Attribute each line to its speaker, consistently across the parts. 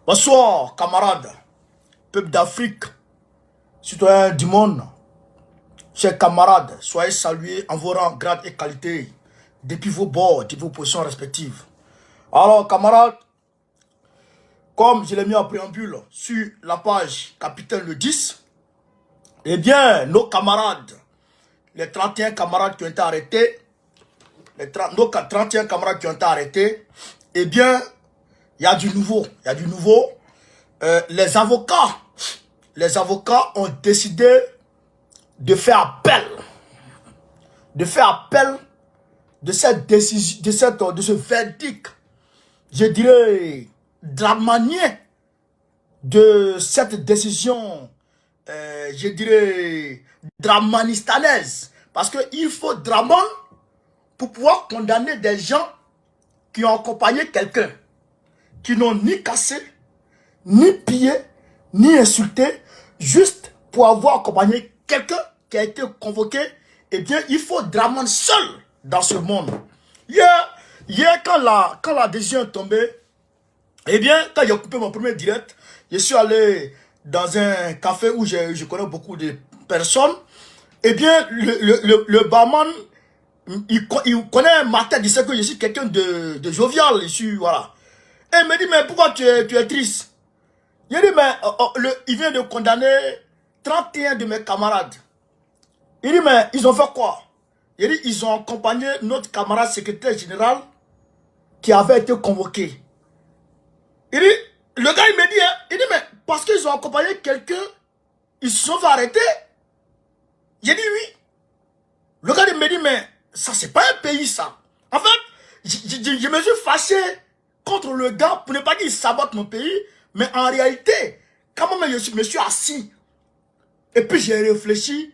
Speaker 1: Bonsoir, camarades, peuple d'Afrique, citoyens du monde, chers camarades, soyez salués en vos rangs, grades et qualités, depuis vos bords, de vos positions respectives. Alors, camarades, comme je l'ai mis en préambule sur la page Capitaine le 10, eh bien, nos camarades, les 31 camarades qui ont été arrêtés, nos 31 camarades qui ont été arrêtés, eh bien, il y a du nouveau, les avocats ont décidé de faire appel de cette décision, de ce verdict, je dirais, dramanier, de cette décision, je dirais, dramanistanaise. Parce qu'il faut draman pour pouvoir condamner des gens qui ont accompagné quelqu'un, qui n'ont ni cassé, ni pillé, ni insulté, juste pour avoir accompagné quelqu'un qui a été convoqué. Eh bien, il faut draman seul dans ce monde. Hier quand la décision est tombée, eh bien, quand j'ai coupé mon premier direct, je suis allé dans un café où je connais beaucoup de personnes. Eh bien, le barman, il connaît ma tête, il sait que je suis quelqu'un de jovial, voilà. Et il me dit, mais pourquoi tu es triste? Il dit, mais il vient de condamner 31 de mes camarades. Il dit, mais ils ont fait quoi? Il dit, ils ont accompagné notre camarade secrétaire général qui avait été convoqué. Il dit, le gars, il me dit, il dit, mais parce qu'ils ont accompagné quelqu'un, ils se sont fait arrêter. J'ai dit oui. Le gars, il me dit, mais ça, c'est pas un pays, ça. En fait, je me suis fâché contre le gars pour ne pas dire qu'il sabote mon pays, mais en réalité, quand même, je me suis assis. Et puis, j'ai réfléchi.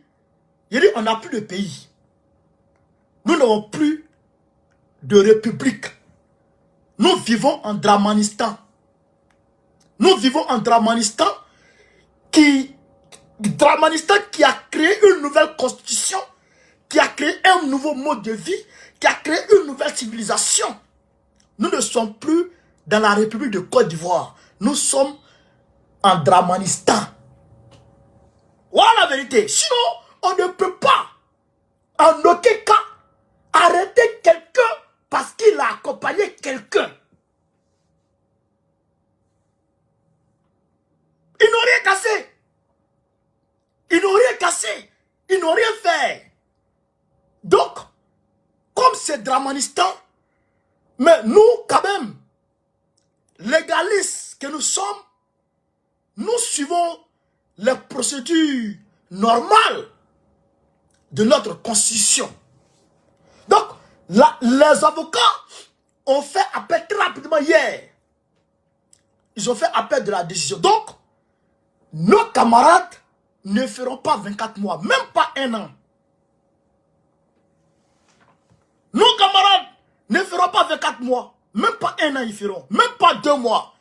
Speaker 1: J'ai dit, on n'a plus de pays. Nous n'avons plus de république. Nous vivons en Dramanistan. Nous vivons en Dramanistan qui a créé une nouvelle constitution, qui a créé un nouveau mode de vie, qui a créé une nouvelle civilisation. Nous ne sommes plus dans la République de Côte d'Ivoire. Nous sommes en Dramanistan. Voilà la vérité. Sinon, on ne peut pas, en aucun cas, arrêter quelqu'un parce qu'il a accompagné quelqu'un. Ils n'ont rien cassé. Ils n'ont rien cassé. Ils n'ont rien fait. Donc, comme c'est Dramanistan, mais nous, quand même, légalistes que nous sommes, nous suivons les procédures normales de notre constitution. Donc, les avocats ont fait appel très rapidement hier. Ils ont fait appel de la décision. Donc, nos camarades ne feront pas 24 mois, même pas un an. Nos camarades ne feront pas 24 mois, même pas un an ils feront, même pas 2 mois.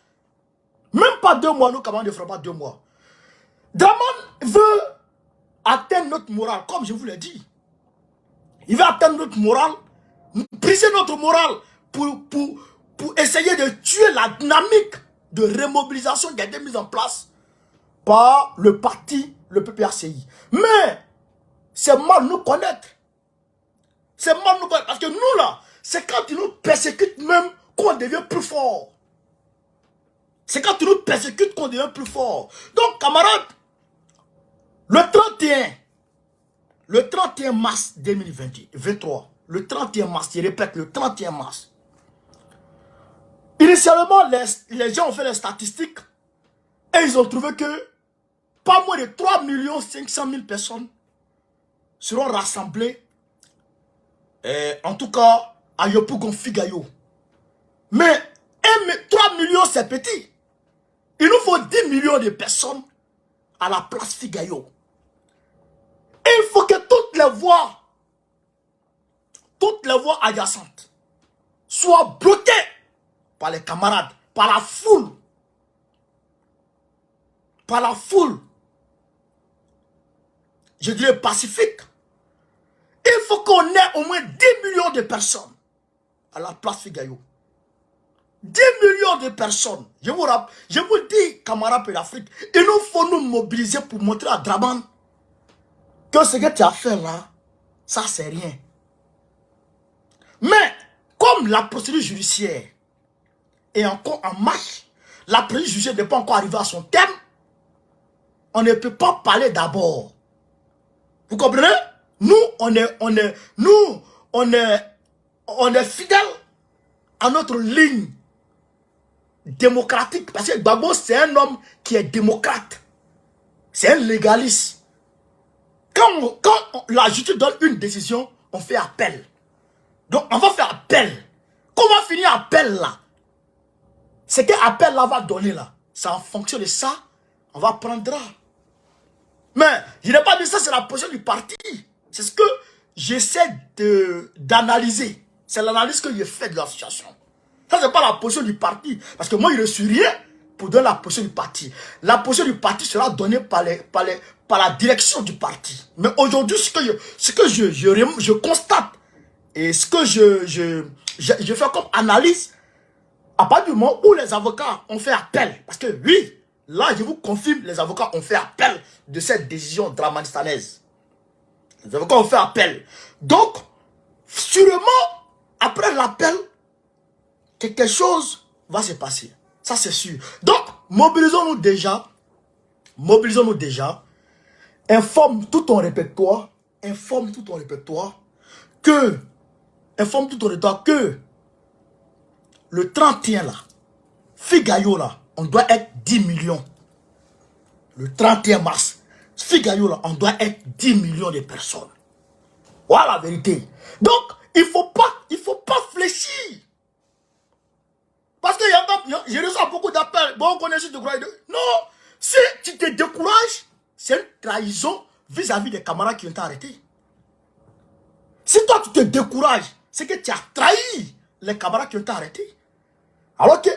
Speaker 1: Même pas 2 mois, nos camarades ne feront pas 2 mois. Draman veut atteindre notre morale, comme je vous l'ai dit. Il veut atteindre notre morale, briser notre morale pour essayer de tuer la dynamique de remobilisation qui a été mise en place par le parti, le PPRCI. Mais c'est mal nous connaître. C'est mal nous connaître. Parce que nous là, c'est quand ils nous persécutent même qu'on devient plus fort. C'est quand ils nous persécutent qu'on devient plus fort. Donc camarades, le 31 mars 2023, le 31 mars, je répète, le 31 mars, initialement, les gens ont fait les statistiques et ils ont trouvé que pas moins de 3 500 000 personnes seront rassemblées, en tout cas, à Yopougon-Figayo. Mais 3 millions, c'est petit. Il nous faut 10 millions de personnes à la place Figayo. Et il faut que toutes les voies adjacentes soient bloquées par les camarades, par la foule. Par la foule, je dirais pacifique. Il faut qu'on ait au moins 10 millions de personnes à la place Figayo. 10 millions de personnes. Je vous dis, camarades de l'Afrique, il nous faut nous mobiliser pour montrer à Draman que ce que tu as fait là, ça c'est rien. Mais, comme la procédure judiciaire est encore en marche, la procédure judiciaire n'est pas encore arrivée à son terme, on ne peut pas parler d'abord. Vous comprenez? Nous, on est fidèle à notre ligne démocratique. Parce que Gbagbo, c'est un homme qui est démocrate. C'est un légaliste. Quand la justice donne une décision, on fait appel. Donc, on va faire appel. Comment finir appel là? Ce que appel là va donner là, c'est en fonction de ça, on va prendre. Mais, je n'ai pas dit ça, c'est la position du parti. C'est ce que j'essaie d'analyser. C'est l'analyse que j'ai faite de la situation. Ça, ce n'est pas la position du parti. Parce que moi, je ne suis rien pour donner la position du parti. La position du parti sera donnée par la direction du parti. Mais aujourd'hui, ce que je constate et ce que je fais comme analyse, à partir du moment où les avocats ont fait appel, parce que oui, là, je vous confirme, les avocats ont fait appel de cette décision dramanistanaise. Les avocats ont fait appel. Donc, sûrement, après l'appel, quelque chose va se passer. Ça, c'est sûr. Donc, mobilisons-nous déjà. Mobilisons-nous déjà. Informe tout ton répertoire. Informe tout ton répertoire que le 31 là, Figayo là, on doit être 10 millions. Le 31 mars, Figayo là, on doit être 10 millions de personnes. Voilà la vérité. Donc, il faut pas fléchir. Parce que je reçois beaucoup d'appels. Bon, on connaît ce décourage. Non, si tu te décourages, c'est une trahison vis-à-vis des camarades qui ont été arrêtés. Si toi tu te décourages, c'est que tu as trahi les camarades qui ont été arrêtés. Alors que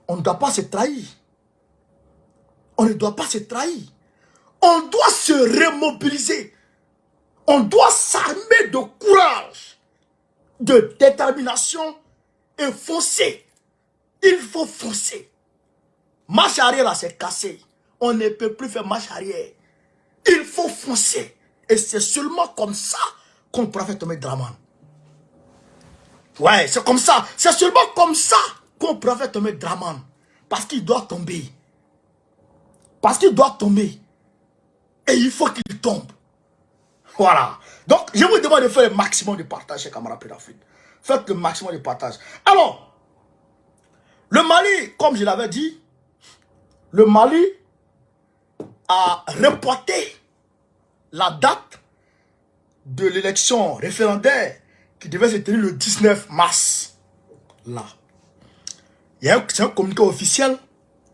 Speaker 1: on ne doit pas se trahir. On ne doit pas se trahir. On doit se remobiliser. On doit s'armer de courage, de détermination et foncer. Il faut foncer. Marche arrière là, c'est cassé. On ne peut plus faire marche arrière. Il faut foncer. Et c'est seulement comme ça qu'on pourra faire tomber Draman. Ouais, c'est comme ça. C'est seulement comme ça qu'on pourra faire tomber Draman. Parce qu'il doit tomber. Parce qu'il doit tomber. Et il faut qu'il tombe. Voilà. Donc, je vous demande de faire le maximum de partage, chers camarades d'Afrique. Faites le maximum de partage. Alors, le Mali, comme je l'avais dit, le Mali a reporté la date de l'élection référendaire qui devait se tenir le 19 mars. Là. C'est un communiqué officiel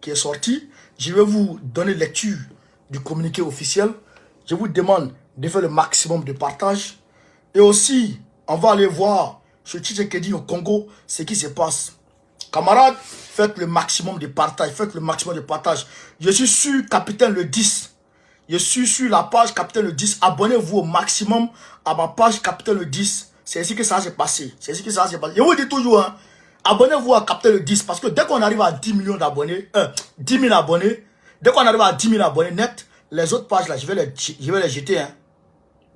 Speaker 1: qui est sorti. Je vais vous donner lecture du communiqué officiel. Je vous demande de faire le maximum de partage. Et aussi, on va aller voir sur Tshisekedi au Congo ce qui se passe. Camarades, faites le maximum de partage. Faites le maximum de partage. Je suis sur Capitaine le 10. Je suis sur la page Capitaine le 10. Abonnez-vous au maximum à ma page Capitaine le 10. C'est ainsi que ça s'est passé. C'est ainsi que ça s'est passé. Je vous dis toujours, hein, abonnez-vous à Capitaine le 10. Parce que dès qu'on arrive à 10 millions d'abonnés, 10 000 abonnés, dès qu'on arrive à 10 000 abonnés net, les autres pages là, je vais les jeter. Hein.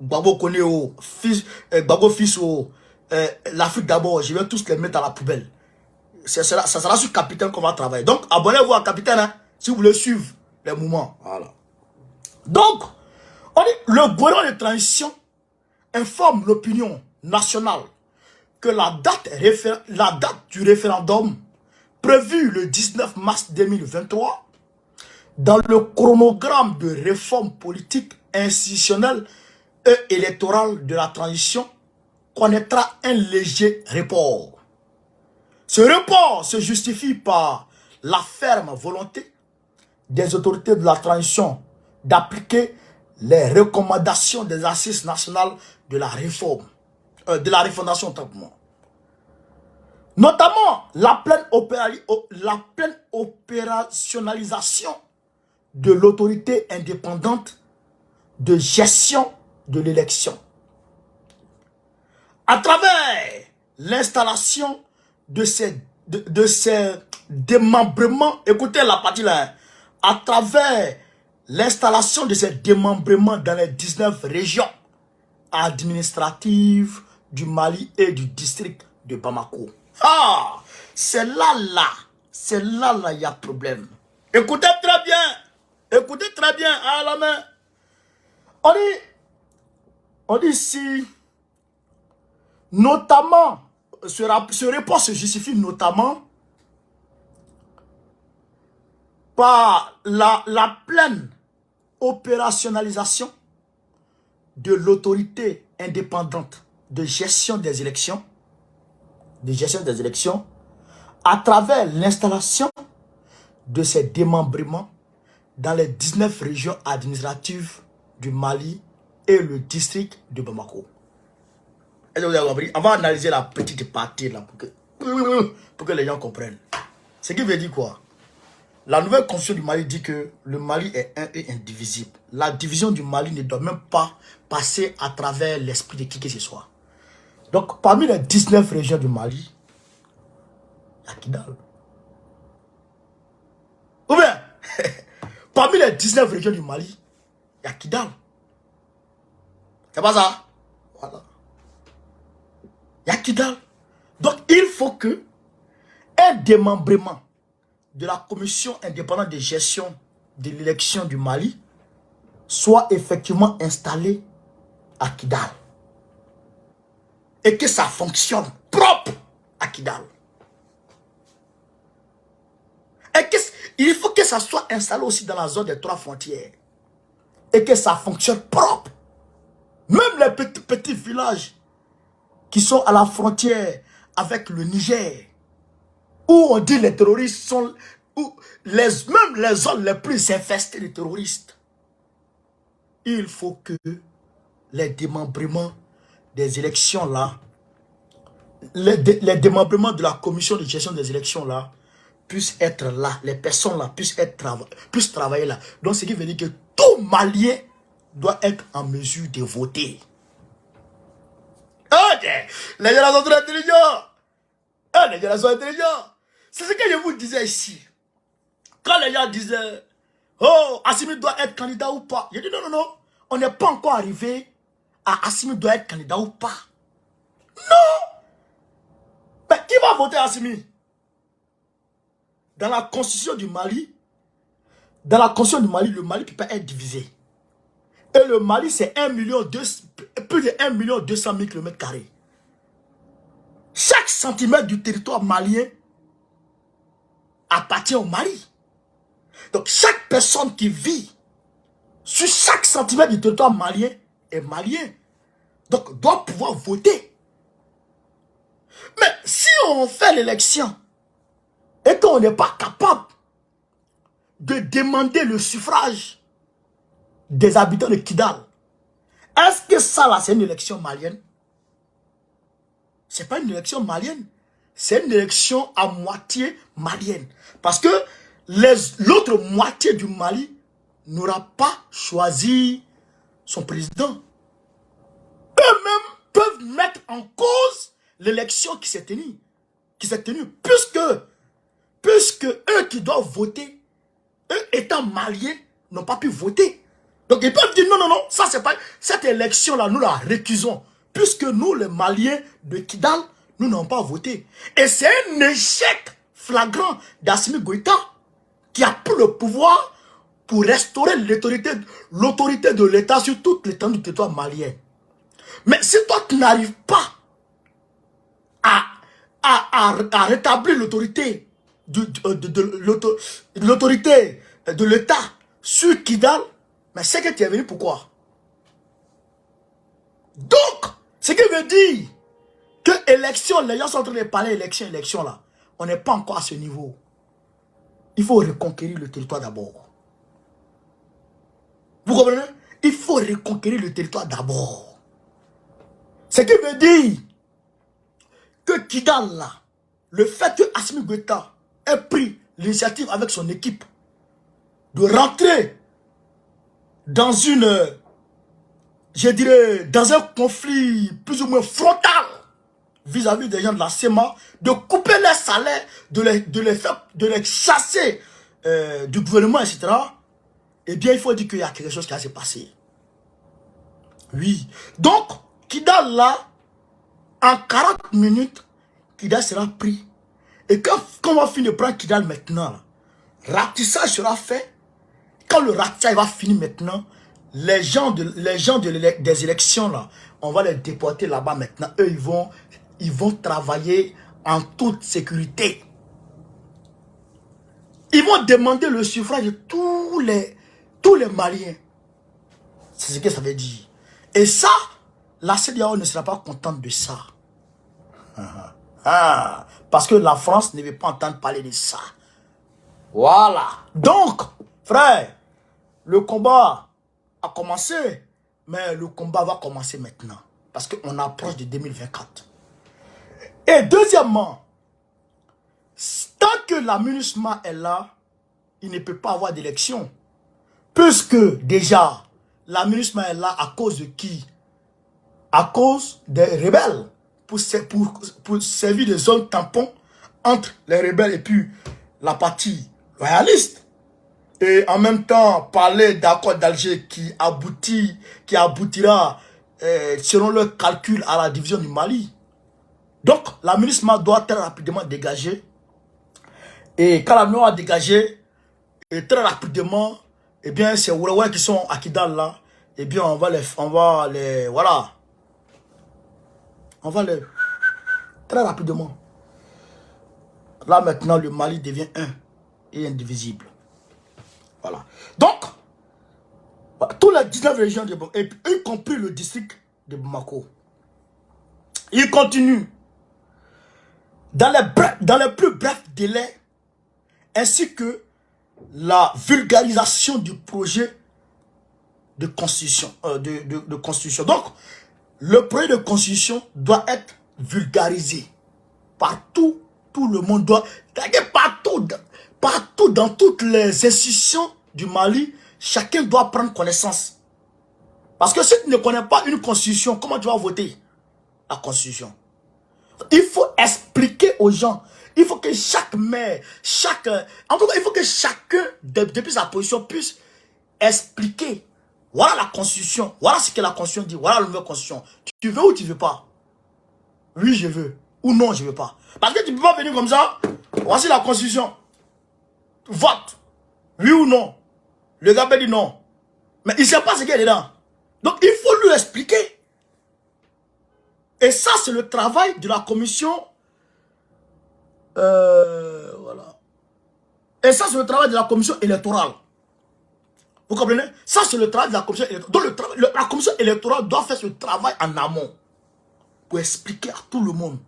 Speaker 1: Gbagbo connaît au fils, Gbagbo fils au l'Afrique d'abord, je vais tous les mettre à la poubelle. Ça sera sur Capitaine qu'on va travailler. Donc, abonnez-vous à Capitaine hein, si vous voulez suivre les mouvements. Voilà. Donc, on dit, le gouvernement de transition informe l'opinion nationale que la date du référendum prévue le 19 mars 2023 dans le chronogramme de réforme politique, institutionnelle et électorale de la transition connaîtra un léger report. Ce report se justifie par la ferme volonté des autorités de la transition d'appliquer les recommandations des assises nationales de la réforme, de la refondation simplement. Notamment la pleine opérationnalisation de l'autorité indépendante de gestion de l'élection. À travers l'installation de ces de ces démembrements, écoutez la partie là, hein, à travers l'installation de ces démembrements dans les 19 régions administratives du Mali et du district de Bamako. Ah, c'est là, il y a problème. Écoutez très bien, à la main. On dit ici, notamment, ce report se justifie notamment par la pleine opérationnalisation de l'autorité indépendante de gestion des élections, à travers l'installation de ces démembrements dans les 19 régions administratives du Mali et le district de Bamako. Est-ce que vous avez compris? On va analyser la petite partie là pour que les gens comprennent. Ce qui veut dire quoi? La nouvelle constitution du Mali dit que le Mali est un et indivisible. La division du Mali ne doit même pas passer à travers l'esprit de qui que ce soit. Donc, parmi les 19 régions du Mali, il y a Kidal. Ou bien, parmi les 19 régions du Mali, il y a Kidal. C'est pas ça? Voilà. Il y a Kidal. Donc, il faut que un démembrement de la commission indépendante de gestion de l'élection du Mali soit effectivement installé à Kidal. Et que ça fonctionne propre à Kidal. Et il faut que ça soit installé aussi dans la zone des 3 frontières. Et que ça fonctionne propre. Même les petits villages qui sont à la frontière avec le Niger, où on dit les terroristes sont... même les zones les plus infestées de terroristes. Il faut que les démembrements des élections là, les démembrements de la commission de gestion des élections là, puissent être là, les personnes là puissent travailler là. Donc ce qui veut dire que tout Malien doit être en mesure de voter. Ok, les gens sont très intelligents. Les gens sont intelligents. C'est ce que je vous disais ici. Quand les gens disaient, oh, Assimi doit être candidat ou pas. Je dis non, on n'est pas encore arrivé à Assimi doit être candidat ou pas. Non. Mais qui va voter Assimi? Dans la constitution du Mali, le Mali ne peut pas être divisé. Et le Mali, c'est plus de 1,2 million km². Chaque centimètre du territoire malien appartient au Mali. Donc, chaque personne qui vit sur chaque centimètre du territoire malien est malien. Donc, doit pouvoir voter. Mais si on fait l'élection et qu'on n'est pas capable de demander le suffrage des habitants de Kidal, est-ce que ça là, c'est une élection malienne? C'est pas une élection malienne. C'est une élection à moitié malienne. Parce que l'autre moitié du Mali n'aura pas choisi son président. Eux-mêmes peuvent mettre en cause l'élection qui s'est tenue. Puisque eux qui doivent voter, eux étant maliens, n'ont pas pu voter. Donc ils peuvent dire non, ça c'est pas... Cette élection-là, nous la récusons. Puisque nous, les Maliens de Kidal, nous n'avons pas voté. Et c'est un échec flagrant d'Assimi Goïta qui a pris le pouvoir pour restaurer l'autorité de l'État sur toute l'étendue du territoire malien. Mais si toi, tu n'arrives pas à rétablir l'autorité de l'État sur Kidal, mais c'est que tu es venu pourquoi? Donc, ce qui veut dire que élection, les gens sont en train de parler élection là. On n'est pas encore à ce niveau. Il faut reconquérir le territoire d'abord. Vous comprenez? Il faut reconquérir le territoire d'abord. Ce qui veut dire que Kidal là, le fait que Assimi Goïta ait pris l'initiative avec son équipe de rentrer dans dans un conflit plus ou moins frontal vis-à-vis des gens de la SEMA, de couper les salaires, de les chasser du gouvernement, etc., eh bien, il faut dire qu'il y a quelque chose qui a se passé. Oui. Donc, Kidal, là, en 40 minutes, Kidal sera pris. Et quand on va finir de prendre Kidal maintenant, ratissage sera fait. Quand le ratissage va finir maintenant, les gens des élections, là, on va les déporter là-bas maintenant. Eux, ils vont travailler en toute sécurité. Ils vont demander le suffrage de tous les Maliens. C'est ce que ça veut dire. Et ça, la CEDEAO ne sera pas contente de ça. Parce que la France ne veut pas entendre parler de ça. Voilà. Donc, frère, le combat a commencé, mais le combat va commencer maintenant. Parce qu'on approche de 2024. Et deuxièmement, tant que la MINUSMA est là, il ne peut pas avoir d'élection. Puisque déjà, la MINUSMA est là à cause de qui? À cause des rebelles. Pour servir de zone tampon entre les rebelles et puis la partie royaliste. Et en même temps, parler d'accord d'Alger qui aboutira, selon leur calcul, à la division du Mali. Donc, la MINUSMA doit très rapidement dégager. Et quand la MINUSMA a dégagé, et très rapidement, eh bien, ces Ouréouais qui sont à Kidal là, eh bien, on va les, voilà. On va les, très rapidement. Là, maintenant, le Mali devient un et indivisible. Voilà. Donc, tous les 19 régions de Bamako, y compris le district de Bamako, ils continuent dans les plus brefs délais, ainsi que la vulgarisation du projet de constitution. Donc, le projet de constitution doit être vulgarisé. Partout, tout le monde doit... Partout, dans toutes les institutions du Mali, chacun doit prendre connaissance. Parce que si tu ne connais pas une constitution, comment tu vas voter la constitution? Il faut expliquer aux gens. Il faut que chaque maire, en tout cas, il faut que chacun, depuis sa position, puisse expliquer. Voilà la constitution. Voilà ce que la constitution dit. Voilà la nouvelle constitution. Tu veux ou tu ne veux pas? Oui, je veux. Ou non, je ne veux pas. Parce que tu ne peux pas venir comme ça. Voici la constitution. Vote. Oui ou non? Le gars peut dire non. Mais il ne sait pas ce qu'il y a dedans. Donc, il faut lui expliquer. Et ça, c'est le travail de la commission. Voilà. Et ça, c'est le travail de la commission électorale. Vous comprenez? Ça, c'est le travail de la commission électorale. Donc, la commission électorale doit faire ce travail en amont. Pour expliquer à tout le monde.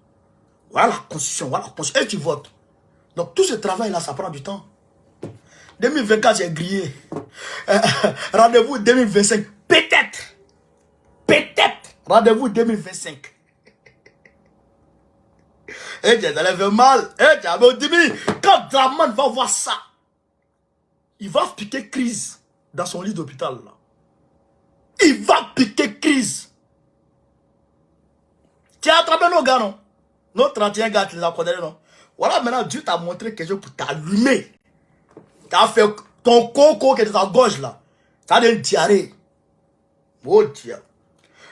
Speaker 1: Voilà la constitution, voilà la constitution. Et tu votes. Donc, tout ce travail-là, ça prend du temps. 2024, j'ai grillé. Rendez-vous 2025. Peut-être. Peut-être. Rendez-vous 2025. Et tu as mal. Et tu as quand Draman va voir ça, il va piquer crise dans son lit d'hôpital. Là. Il va piquer crise. Tu as attrapé nos gars, non? Nos 31 gars, tu les as condamnés, non? Voilà, maintenant, Dieu t'a montré quelque chose pour t'allumer. Tu as fait ton coco qui est dans ta gorge, là. Ça a une diarrhée. Oh Dieu.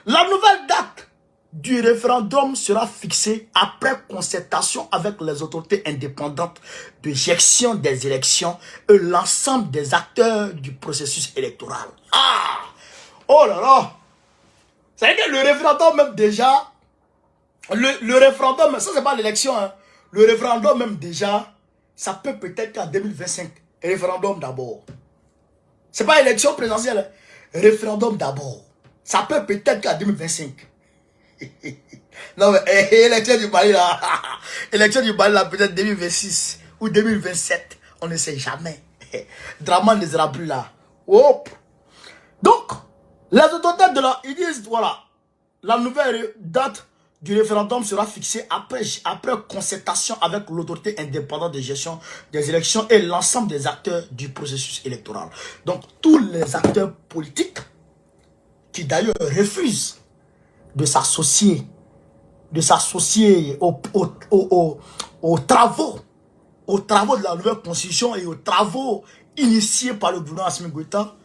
Speaker 1: La nouvelle date du référendum sera fixée après concertation avec les autorités indépendantes de gestion des élections et l'ensemble des acteurs du processus électoral. Ah! Oh là là! Ça veut dire que le référendum même déjà, le référendum, ça c'est pas l'élection, hein. Le référendum même déjà, ça peut peut-être qu'en 2025. Référendum d'abord. C'est pas élection présidentielle, hein. Référendum d'abord. Ça peut peut-être qu'en 2025. Non mais élection du Mali là. Élection du Mali là peut-être 2026 ou 2027. On ne sait jamais. Draman ne sera plus là. Hop. Donc, les autorités de la... Ils disent, voilà, la nouvelle date du référendum sera fixée après concertation avec l'autorité indépendante de gestion des élections et l'ensemble des acteurs du processus électoral. Donc, tous les acteurs politiques qui d'ailleurs refusent de s'associer de s'associer aux travaux de la nouvelle constitution et aux travaux initiés par le gouvernement Assimi Goïta,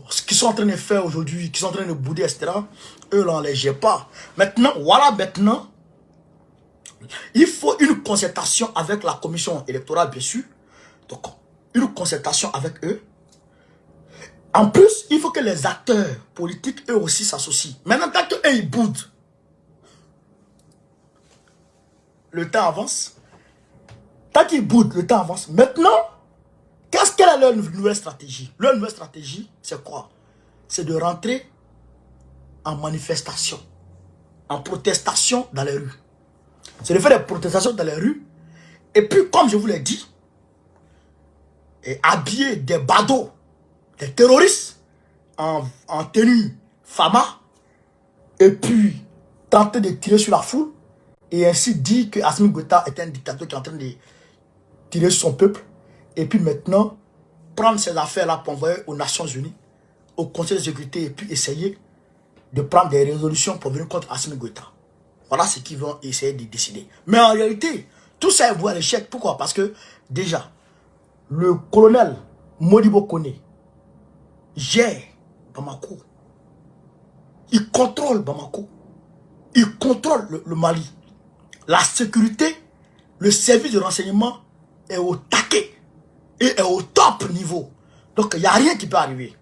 Speaker 1: ce qu'ils sont en train de faire aujourd'hui, qu'ils sont en train de bouder, etc., eux, là, on ne les gère pas. Maintenant, voilà, maintenant, il faut une concertation avec la commission électorale, bien sûr. Donc, une concertation avec eux. En plus, il faut que les acteurs politiques, eux aussi, s'associent. Maintenant, tant qu'eux, ils boudent, le temps avance. Tant qu'ils boudent, le temps avance. Maintenant, quelle est leur nouvelle stratégie? Leur nouvelle stratégie, c'est quoi? C'est de rentrer en manifestation, en protestation dans les rues. C'est de faire des protestations dans les rues. Et puis, comme je vous l'ai dit, et habiller des badauds, des terroristes en tenue Fama, et puis tenter de tirer sur la foule, et ainsi dire que Assimi Goïta est un dictateur qui est en train de tirer sur son peuple, et puis maintenant, prendre ces affaires-là pour envoyer aux Nations Unies, au Conseil de sécurité, et puis essayer de prendre des résolutions pour venir contre Assimi Goïta. Voilà ce qu'ils vont essayer de décider. Mais en réalité, tout ça est voué à l'échec. Pourquoi? Parce que déjà, le colonel Modibo Kone gère Bamako. Il contrôle Bamako. Il contrôle le Mali. La sécurité, le service de renseignement est au taquet et est au top niveau. Donc, il n'y a rien qui peut arriver.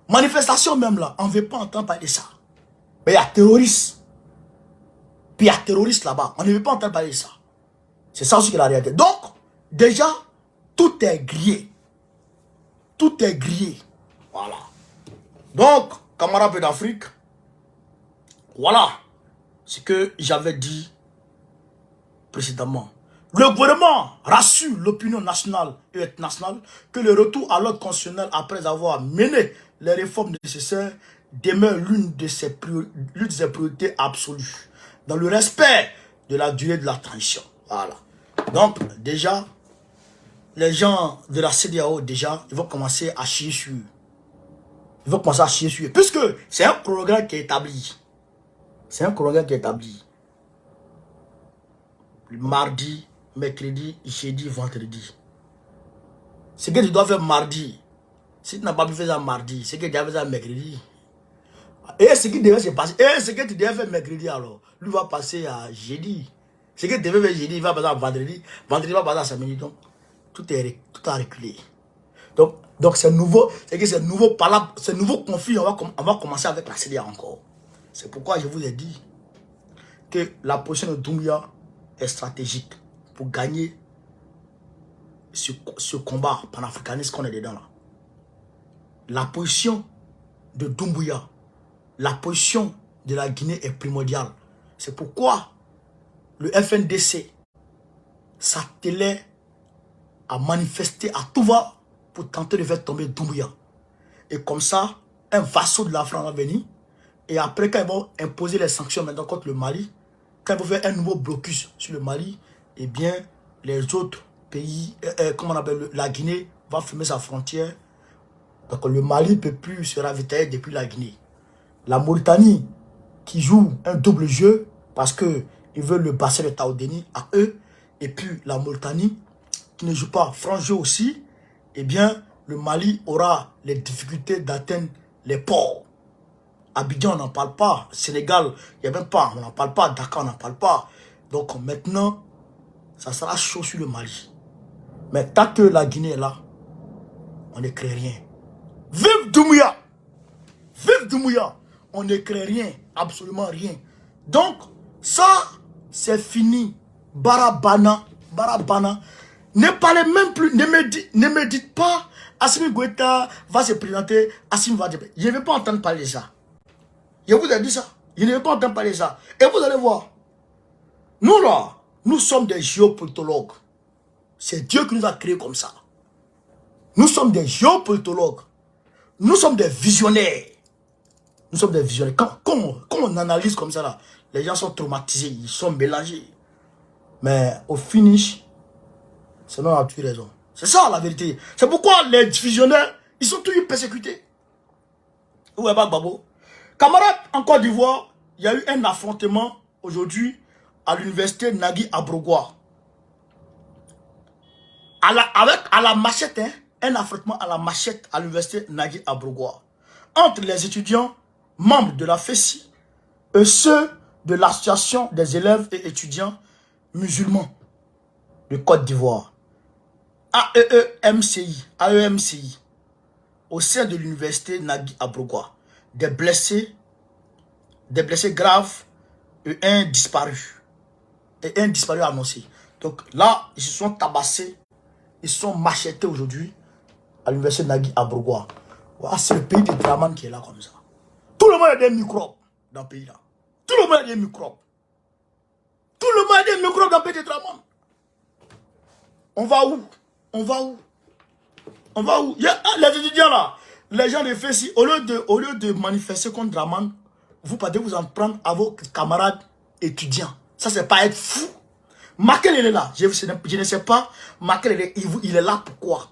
Speaker 1: Manifestation même là, on ne veut pas entendre parler de ça. Mais il y a terroristes. Puis il y a terroristes là-bas. On ne veut pas entendre parler de ça. C'est ça aussi que la réalité. Donc, déjà, tout est grillé. Tout est grillé. Voilà. Donc, camarades d'Afrique, voilà ce que j'avais dit précédemment. Le gouvernement rassure l'opinion nationale et internationale que le retour à l'ordre constitutionnel après avoir mené les réformes nécessaires demeure l'une de ses priorités absolues, dans le respect de la durée de la transition. Voilà. Donc, déjà, les gens de la CEDEAO, déjà, ils vont commencer à chier sur eux. Ils vont commencer à chier sur eux. Puisque c'est un chronogramme qui est établi. C'est un chronogramme qui est établi. Mardi, mercredi, jeudi, vendredi. Ce que tu dois faire mardi, si tu n'as pas pu faire ça mardi, c'est que tu dois faire ça mercredi. Et ce qui devait se passer, et ce que tu devais faire mercredi alors, lui va passer à jeudi. Ce que tu devais faire jeudi, il va passer à vendredi. Vendredi va passer à samedi. Donc, tout a reculé. Donc c'est nouveau, c'est que c'est nouveau conflit, on va commencer avec la CEDEAO encore. C'est pourquoi je vous ai dit que la position de Doumbouya est stratégique pour gagner ce combat panafricaniste qu'on est dedans là. La position de Doumbouya, la position de la Guinée est primordiale. C'est pourquoi le FNDC s'attelait à manifester à tout va pour tenter de faire tomber Doumbouya. Et comme ça, un vassau de la France va venir. Et après, quand ils vont imposer les sanctions maintenant contre le Mali, quand ils vont faire un nouveau blocus sur le Mali, eh bien, les autres pays, comment on appelle, la Guinée va fermer sa frontière. Donc le Mali ne peut plus se ravitailler depuis la Guinée. La Mauritanie, qui joue un double jeu, parce qu'ils veulent le bassin de Taoudéni à eux, et puis la Mauritanie, qui ne joue pas franc jeu aussi, eh bien, le Mali aura les difficultés d'atteindre les ports. Abidjan, on n'en parle pas. Sénégal, il n'y a même pas. On n'en parle pas. Dakar, on n'en parle pas. Donc maintenant, ça sera chaud sur le Mali. Mais tant que la Guinée est là, on ne crée rien. Vive Doumbouya! Vive Doumbouya! On ne crée rien. Absolument rien. Donc, ça, c'est fini. Barabana. Barabana. Ne parlez même plus. Ne me dites pas. Assimi Goïta va se présenter. Assimi va dire. Je ne veux pas entendre parler de ça. Je vous ai dit ça. Je ne veux pas entendre parler de ça. Et vous allez voir. Nous là, nous sommes des géopolitologues. C'est Dieu qui nous a créés comme ça. Nous sommes des géopolitologues. Nous sommes des visionnaires. Nous sommes des visionnaires. Quand on analyse comme ça là, les gens sont traumatisés, ils sont mélangés. Mais au finish, c'est nous qui avons eu raison. C'est ça la vérité. C'est pourquoi les visionnaires, ils sont toujours persécutés. Où est Babo? Camarades en Côte d'Ivoire, il y a eu un affrontement aujourd'hui à l'université Nagui à Brogoua. À la machette, hein, un affrontement à la machette à l'université Nagui à Brogoua. Entre les étudiants membres de la FESI et ceux de l'association des élèves et étudiants musulmans de Côte d'Ivoire. AEMCI, au sein de l'université Nagui à Brogoua. Des blessés graves et un disparu. Et un disparu annoncé. Donc là, ils se sont tabassés, ils se sont machetés aujourd'hui à l'université Nagui à Brogoua. Voilà, c'est le pays de Draman qui est là comme ça. Tout le monde a des microbes dans le pays là. Tout le monde a des microbes. Tout le monde a des microbes dans le pays de Draman. On va où? On va où? On va où? Les étudiants là, les gens de FESI, au lieu de manifester contre Draman, vous partez vous en prendre à vos camarades étudiants. Ça, c'est pas être fou. Makelele est là. Je ne sais pas. Makelele, il est là pourquoi?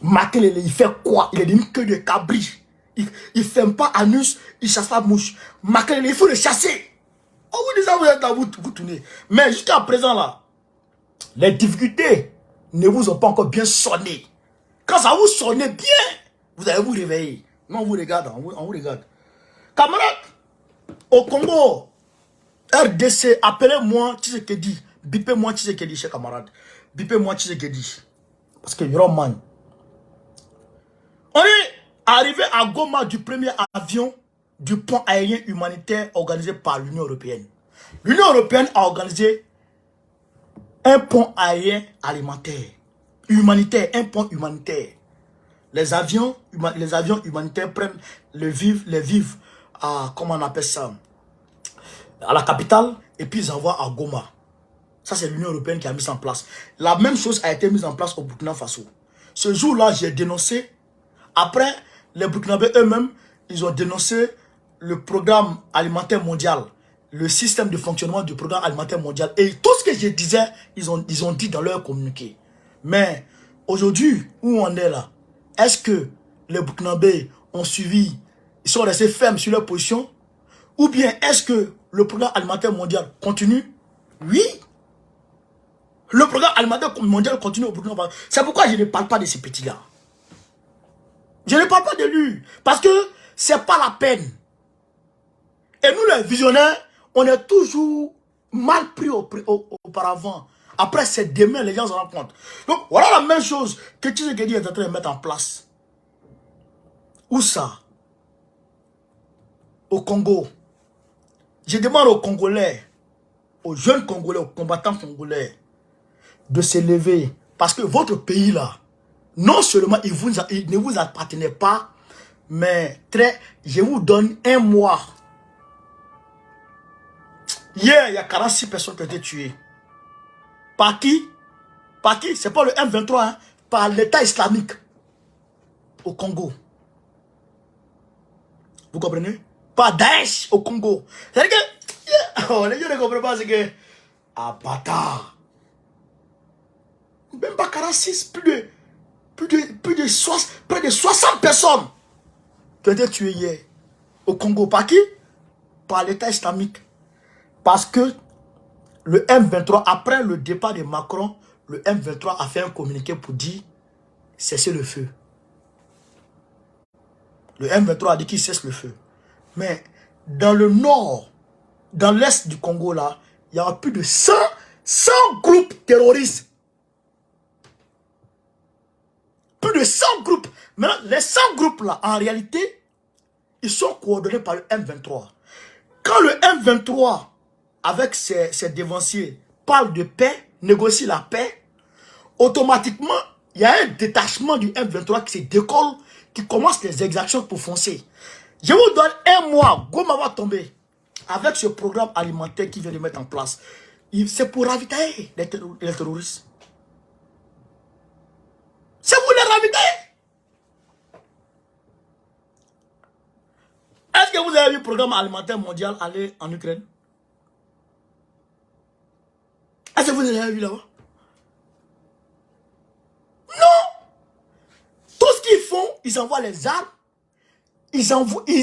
Speaker 1: Makelele, il fait quoi? Il est d'une queue de cabri. Il ne ferme pas anus, il ne chasse pas mouche. Makelele, il faut le chasser. Oh, vous dites ça, vous êtes là, vous tournez. Mais jusqu'à présent, là, les difficultés ne vous ont pas encore bien sonné. Quand ça vous sonne bien, vous allez vous réveiller. Non, on vous regarde, on vous regarde. Camarades, au Congo, RDC, appelez-moi Tshisekedi. Bipez-moi Tshisekedi, chers camarades. Bipez-moi Tshisekedi. Parce que Roman. On est arrivé à Goma du premier avion du pont aérien humanitaire organisé par l'Union européenne. L'Union européenne a organisé un pont aérien alimentaire. Humanitaire, un pont humanitaire. Les avions humanitaires prennent les vivres à, comment on appelle ça, à la capitale, et puis ils envoient à Goma. Ça, c'est l'Union européenne qui a mis ça en place. La même chose a été mise en place au Burkina Faso. Ce jour-là, j'ai dénoncé. Après, les Burkinabés eux-mêmes, ils ont dénoncé le programme alimentaire mondial, le système de fonctionnement du programme alimentaire mondial. Et tout ce que je disais, ils ont dit dans leur communiqué. Mais aujourd'hui, où on est là, est-ce que les Burkinabés ont suivi, ils sont restés fermes sur leur position? Ou bien est-ce que le programme alimentaire mondial continue? Oui. Le programme alimentaire mondial continue au Burkina Faso. C'est pourquoi je ne parle pas de ces petits-là. Je ne parle pas de lui. Parce que c'est pas la peine. Et nous, les visionnaires, on est toujours mal pris auparavant. Après, c'est demain, les gens se rendent compte. Donc, voilà la même chose que Tshisekedi est en train de mettre en place. Où ça? Au Congo. Je demande aux Congolais, aux jeunes Congolais, aux combattants congolais, de se lever. Parce que votre pays là, non seulement il ne vous appartenait pas, mais je vous donne un mois. Hier, il y a 46 personnes qui ont été tuées. Par qui? Par qui? C'est pas le M23, hein? Par l'État islamique au Congo. Vous comprenez? Par Daesh au Congo. C'est-à-dire que oh, les gens ne comprennent pas, c'est que ah, bâtard. Même pas 46, près de 60 personnes qui ont été tuées hier au Congo. Par qui? Par l'État islamique. Parce que le M23, après le départ de Macron, le M23 a fait un communiqué pour dire cesser le feu. Le M23 a dit qu'il cesse le feu. Mais dans le nord, dans l'est du Congo, là, il y a plus de 100 groupes terroristes. Plus de 100 groupes. Maintenant, les 100 groupes là, en réalité, ils sont coordonnés par le M23. Quand le M23, avec ses dévanciers, parle de paix, négocie la paix, automatiquement, il y a un détachement du M23 qui se décolle, qui commence les exactions pour foncer. Je vous donne un mois, Goma va tomber. Avec ce programme alimentaire qu'il vient de mettre en place. C'est pour ravitailler les terroristes. C'est pour les ravitailler. Est-ce que vous avez vu le programme alimentaire mondial aller en Ukraine? Est-ce que vous avez vu là-bas? Non. Tout ce qu'ils font, ils envoient les armes, ils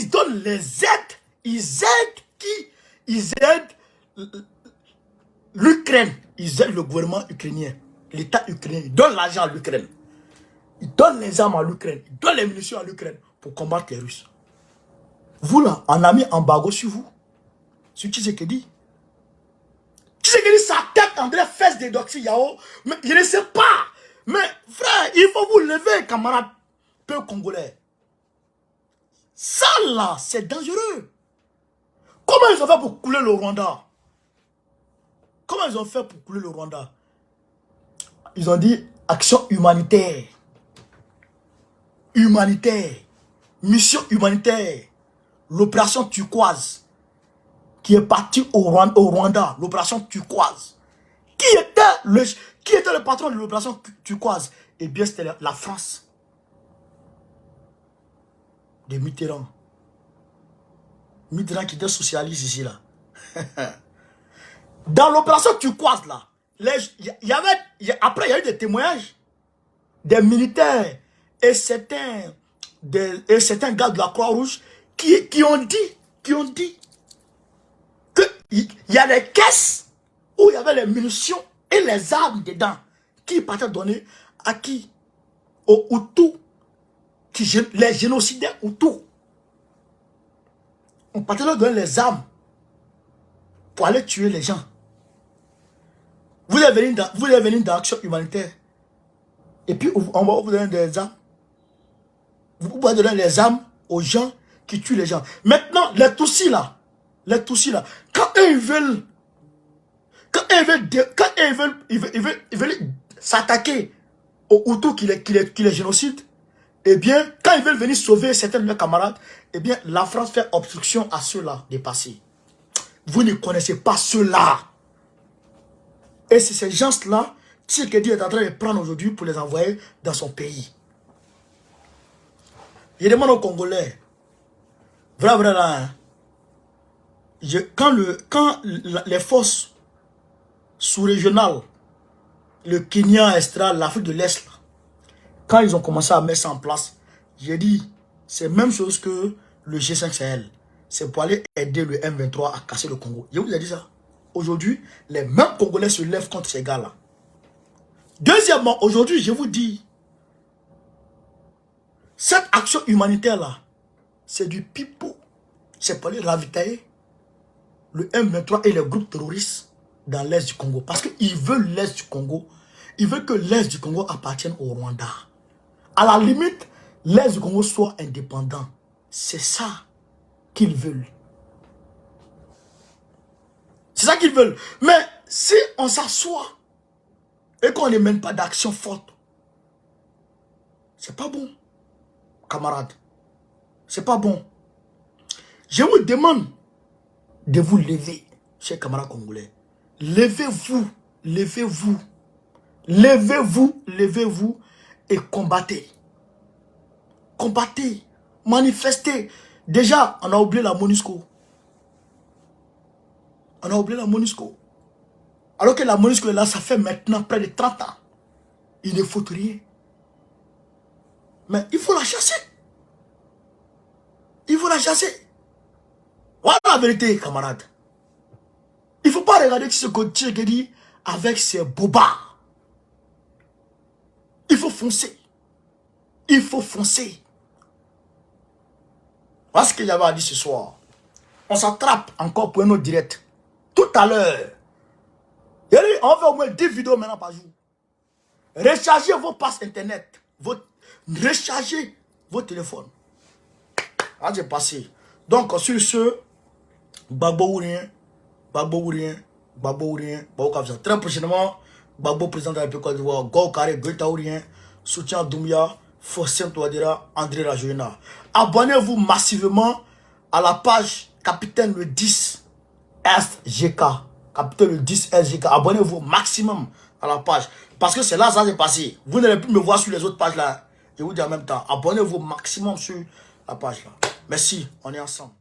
Speaker 1: donnent les aides, ils aident qui ils aident l'Ukraine. Ils aident le gouvernement ukrainien, l'État ukrainien. Ils donnent l'argent à l'Ukraine. Ils donnent les armes à l'Ukraine. Ils donnent les munitions à l'Ukraine pour combattre les Russes. Vous là, on a mis embargo sur vous. Sur Tshisekedi. Tshisekedi, sa tête, André, fesse des doxy Yao. Mais je ne sais pas. Mais frère, il faut vous lever, camarades, peu congolais. Ça là, c'est dangereux. Comment ils ont fait pour couler le Rwanda? Comment ils ont fait pour couler le Rwanda? Ils ont dit action humanitaire. Humanitaire. Mission humanitaire. L'opération turquoise. Qui est partie au Rwanda. L'opération turquoise. Qui était le patron de l'opération turquoise? Eh bien, c'était la France. De Mitterrand. Mitterrand qui était socialiste ici, là. Dans l'opération turquoise, là, après, il y a eu des témoignages des militaires et certains gars de la Croix-Rouge qui ont dit qu'il y a des caisses où il y avait les munitions et les armes dedans qui partaient donner à qui? Aux Hutus, les génocidaires Hutus. On partait leur donner les armes pour aller tuer les gens. Vous êtes venu dans l'action humanitaire. Et puis, on va vous donner des armes. Vous pouvez donner les armes aux gens qui tuent les gens. Maintenant, les Tutsis là, quand eux ils veulent s'attaquer aux Hutus qui les génocident, eh bien, quand ils veulent venir sauver certains de leurs camarades, eh bien, la France fait obstruction à ceux-là de passer. Vous ne connaissez pas ceux-là. Et c'est ces gens-là, Tshisekedi est en train de prendre aujourd'hui pour les envoyer dans son pays. Je demande aux Congolais, vrai là, hein, quand les forces sous-régionales, le Kenya, l'Afrique de l'Est, quand ils ont commencé à mettre ça en place, j'ai dit, c'est la même chose que le G5 Sahel. C'est pour aller aider le M23 à casser le Congo. Je vous ai dit ça. Aujourd'hui, les mêmes Congolais se lèvent contre ces gars-là. Deuxièmement, aujourd'hui, je vous dis, cette action humanitaire-là, c'est du pipeau. C'est pour aller ravitailler le M23 et les groupes terroristes dans l'Est du Congo. Parce qu'ils veulent l'Est du Congo. Ils veulent que l'Est du Congo appartienne au Rwanda. À la limite, l'Est du Congo soit indépendant. C'est ça qu'ils veulent. C'est ça qu'ils veulent. Mais si on s'assoit et qu'on ne mène pas d'action forte, c'est pas bon, camarades. C'est pas bon. Je vous demande de vous lever, chers camarades congolais. Levez-vous, levez-vous, levez-vous, levez-vous et combattez. Combattez, manifestez. Déjà, on a oublié la MONUSCO. On a oublié la MONUSCO. Alors que la MONUSCO est là, ça fait maintenant près de 30 ans. Il ne faut rien. Mais il faut la chasser. Il faut la chasser. Voilà la vérité, camarades. Il ne faut pas regarder ce que Tshisekedi avec ses bobards. Il faut foncer. Il faut foncer. Voilà ce que j'avais à dire ce soir. On s'attrape encore pour un autre direct. Tout à l'heure. On fait au moins 10 vidéos maintenant par jour. Rechargez vos passes internet. Rechargez vos téléphones. Ah, j'ai passé. Donc, sur ce, Gbagbo ou rien, Gbagbo ou rien, Gbagbo ou rien, Gbagbo Kabza. Très prochainement, Gbagbo président de la République Côte d'Ivoire, Go Carré, Goïta ou rien, soutien Doumbia, Fossem Touadéra, André Rajoyena. Abonnez-vous massivement à la page Capitaine le 10 SGK. Capitaine le 10 SGK. Abonnez-vous maximum à la page. Parce que c'est là ça s'est passé. Vous n'allez plus me voir sur les autres pages là. Je vous dis en même temps, abonnez-vous maximum sur la page là. Merci, on est ensemble.